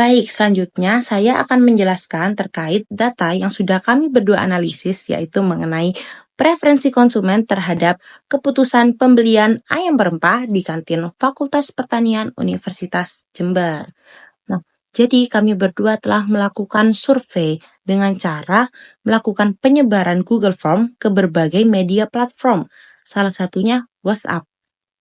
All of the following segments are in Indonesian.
Baik, selanjutnya saya akan menjelaskan terkait data yang sudah kami berdua analisis, yaitu mengenai preferensi konsumen terhadap keputusan pembelian ayam berempah di kantin Fakultas Pertanian Universitas Jember. Nah, jadi kami berdua telah melakukan survei dengan cara melakukan penyebaran Google Form ke berbagai media platform, salah satunya WhatsApp.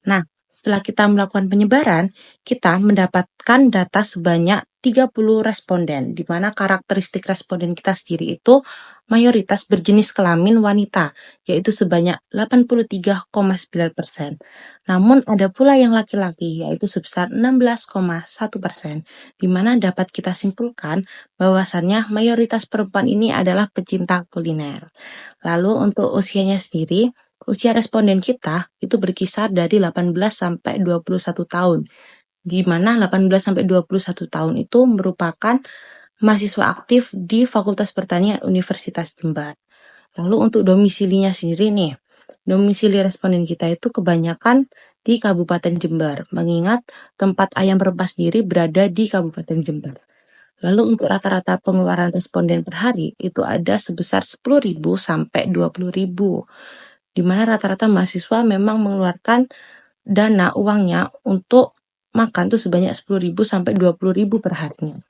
Nah, setelah kita melakukan penyebaran, kita mendapatkan data sebanyak 30 responden, di mana karakteristik responden kita sendiri itu mayoritas berjenis kelamin wanita, yaitu sebanyak 83,9%. Namun ada pula yang laki-laki, yaitu sebesar 16,1%, di mana dapat kita simpulkan bahwasannya mayoritas perempuan ini adalah pecinta kuliner. Lalu untuk usianya sendiri, usia responden kita itu berkisar dari 18 sampai 21 tahun, di mana 18 sampai 21 tahun itu merupakan mahasiswa aktif di Fakultas Pertanian Universitas Jember. Lalu untuk domisilinya sendiri nih, domisili responden kita itu kebanyakan di Kabupaten Jember, mengingat tempat ayam berempah sendiri berada di Kabupaten Jember. Lalu untuk rata-rata pengeluaran responden per hari itu ada sebesar 10.000 sampai 20.000. Di mana rata-rata mahasiswa memang mengeluarkan dana uangnya untuk makan tuh sebanyak 10.000 sampai 20.000 per harinya.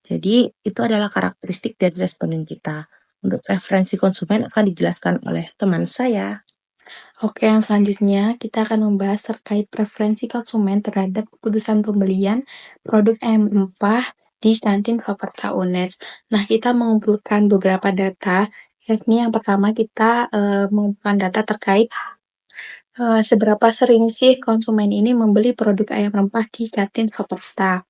Jadi itu adalah karakteristik dari responden kita. Untuk preferensi konsumen akan dijelaskan oleh teman saya. Oke, yang selanjutnya kita akan membahas terkait preferensi konsumen terhadap keputusan pembelian produk ayam rempah di kantin Faperta UNES. Nah, kita mengumpulkan beberapa data, yakni yang pertama kita mengumpulkan data terkait seberapa sering sih konsumen ini membeli produk ayam rempah di kantin Faperta.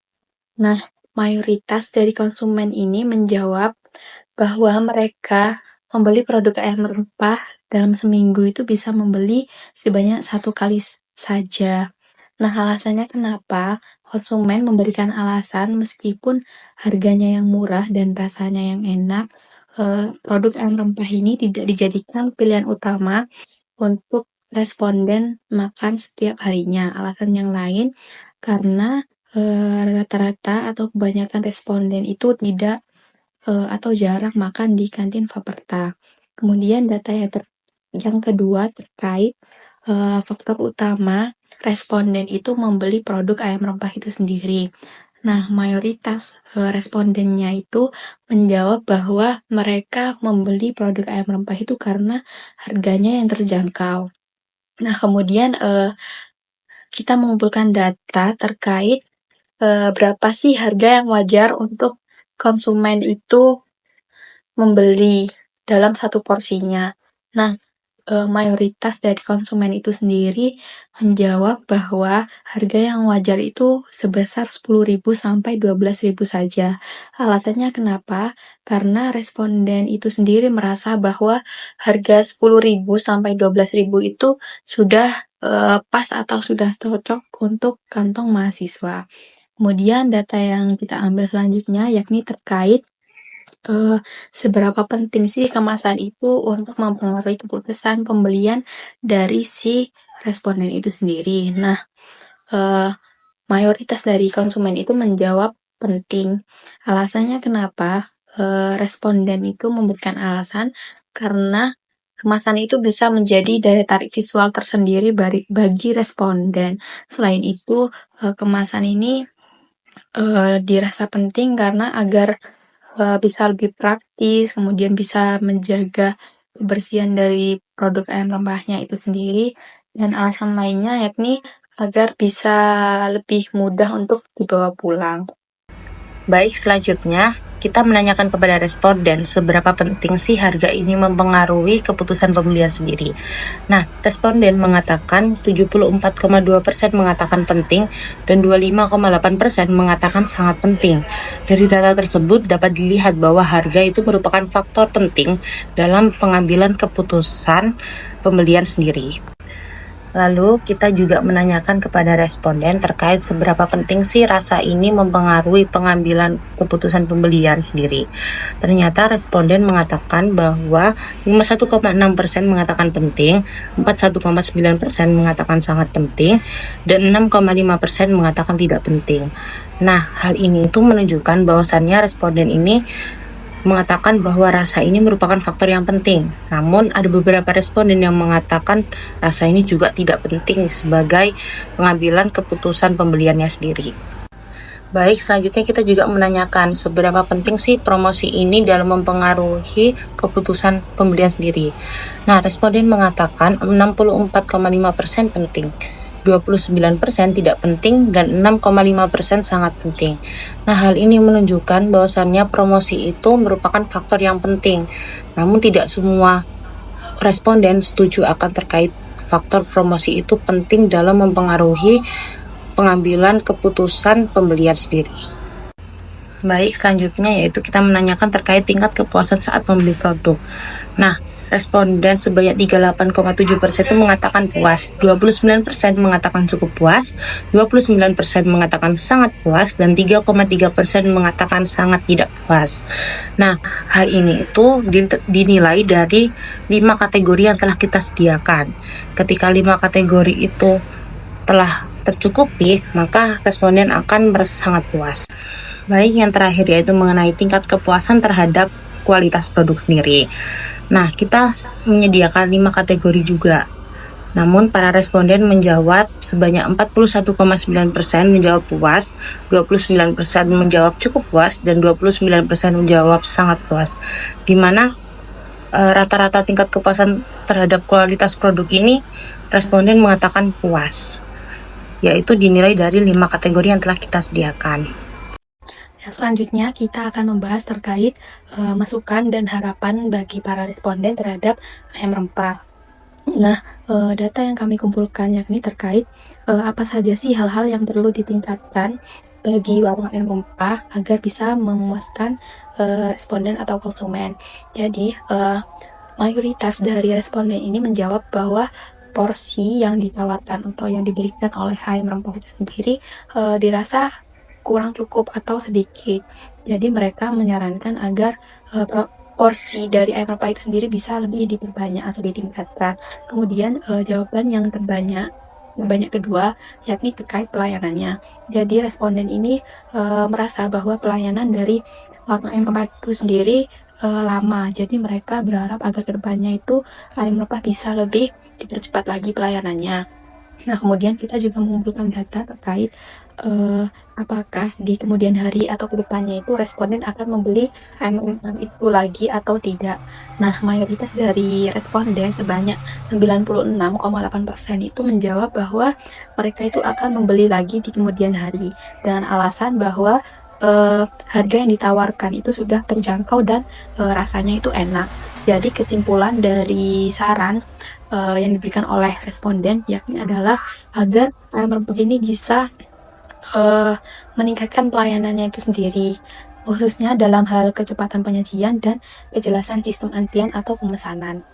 Nah, mayoritas dari konsumen ini menjawab bahwa mereka membeli produk ayam rempah dalam seminggu itu bisa membeli sebanyak 1 kali saja. Nah, alasannya kenapa konsumen memberikan alasan meskipun harganya yang murah dan rasanya yang enak, produk ayam rempah ini tidak dijadikan pilihan utama untuk responden makan setiap harinya. Alasan yang lain karena rata-rata atau kebanyakan responden itu tidak atau jarang makan di kantin Faperta. Kemudian data yang kedua terkait faktor utama responden itu membeli produk ayam rempah itu sendiri. Nah, mayoritas respondennya itu menjawab bahwa mereka membeli produk ayam rempah itu karena harganya yang terjangkau. Nah, kemudian kita mengumpulkan data terkait berapa sih harga yang wajar untuk konsumen itu membeli dalam satu porsinya. Nah, mayoritas dari konsumen itu sendiri menjawab bahwa harga yang wajar itu sebesar 10.000 sampai 12.000 saja. Alasannya kenapa? Karena responden itu sendiri merasa bahwa harga 10.000 sampai 12.000 itu sudah pas atau sudah cocok untuk kantong mahasiswa. Kemudian data yang kita ambil selanjutnya yakni terkait seberapa penting sih kemasan itu untuk mempengaruhi keputusan pembelian dari si responden itu sendiri. Nah, mayoritas dari konsumen itu menjawab penting. Alasannya kenapa? Responden itu memberikan alasan karena kemasan itu bisa menjadi daya tarik visual tersendiri bagi responden. Selain itu, kemasan ini dirasa penting karena agar bisa lebih praktis, kemudian bisa menjaga kebersihan dari produk ayam rempahnya itu sendiri, dan alasan lainnya yakni agar bisa lebih mudah untuk dibawa pulang. Baik, selanjutnya kita menanyakan kepada responden seberapa penting sih harga ini mempengaruhi keputusan pembelian sendiri. Nah, responden mengatakan 74,2% mengatakan penting dan 25,8% mengatakan sangat penting. Dari data tersebut dapat dilihat bahwa harga itu merupakan faktor penting dalam pengambilan keputusan pembelian sendiri. Lalu kita juga menanyakan kepada responden terkait seberapa penting sih rasa ini mempengaruhi pengambilan keputusan pembelian sendiri. Ternyata responden mengatakan bahwa 51,6% mengatakan penting, 41,9% mengatakan sangat penting, dan 6,5% mengatakan tidak penting. Nah, hal ini itu menunjukkan bahwasannya responden ini mengatakan bahwa rasa ini merupakan faktor yang penting. Namun ada beberapa responden yang mengatakan rasa ini juga tidak penting sebagai pengambilan keputusan pembeliannya sendiri. Baik, selanjutnya kita juga menanyakan seberapa penting sih promosi ini dalam mempengaruhi keputusan pembelian sendiri. Nah, responden mengatakan 64,5% penting, 29% tidak penting, dan 6,5% sangat penting. Nah, hal ini menunjukkan bahwasannya promosi itu merupakan faktor yang penting. Namun tidak semua responden setuju akan terkait faktor promosi itu penting dalam mempengaruhi pengambilan keputusan pembelian sendiri. Baik, selanjutnya yaitu kita menanyakan terkait tingkat kepuasan saat membeli produk. Nah, responden sebanyak 38,7% itu mengatakan puas, 29% mengatakan cukup puas, 29% mengatakan sangat puas, dan 3,3% mengatakan sangat tidak puas. Nah, hal ini itu dinilai dari 5 kategori yang telah kita sediakan. Ketika 5 kategori itu telah tercukupi, maka responden akan merasa sangat puas. Baik, yang terakhir yaitu mengenai tingkat kepuasan terhadap kualitas produk sendiri. Nah, kita menyediakan 5 kategori juga. Namun, para responden menjawab sebanyak 41,9% menjawab puas, 29% menjawab cukup puas, dan 29% menjawab sangat puas. Di mana rata-rata tingkat kepuasan terhadap kualitas produk ini, responden mengatakan puas, yaitu dinilai dari 5 kategori yang telah kita sediakan. Selanjutnya kita akan membahas terkait masukan dan harapan bagi para responden terhadap ayam rempah. Nah, data yang kami kumpulkan yakni terkait apa saja sih hal-hal yang perlu ditingkatkan bagi warung ayam rempah agar bisa memuaskan responden atau konsumen. Jadi, mayoritas dari responden ini menjawab bahwa porsi yang ditawarkan atau yang diberikan oleh ayam rempah itu sendiri dirasa kurang cukup atau sedikit. Jadi mereka menyarankan agar porsi dari ayam rempah itu sendiri bisa lebih diperbanyak atau ditingkatkan. Kemudian jawaban yang terbanyak kedua yakni terkait pelayanannya. Jadi responden ini merasa bahwa pelayanan dari warung ayam rempah itu sendiri lama. Jadi mereka berharap agar kedepannya itu ayam rempah bisa lebih dipercepat lagi pelayanannya. Nah, kemudian kita juga mengumpulkan data terkait apakah di kemudian hari atau kedepannya itu responden akan membeli ayam itu lagi atau tidak. Nah, mayoritas dari responden sebanyak 96,8% itu menjawab bahwa mereka itu akan membeli lagi di kemudian hari dengan alasan bahwa harga yang ditawarkan itu sudah terjangkau dan rasanya itu enak. Jadi kesimpulan dari saran yang diberikan oleh responden yakni adalah agar ayam rempah ini bisa meningkatkan pelayanannya itu sendiri, khususnya dalam hal kecepatan penyajian dan kejelasan sistem antrian atau pemesanan.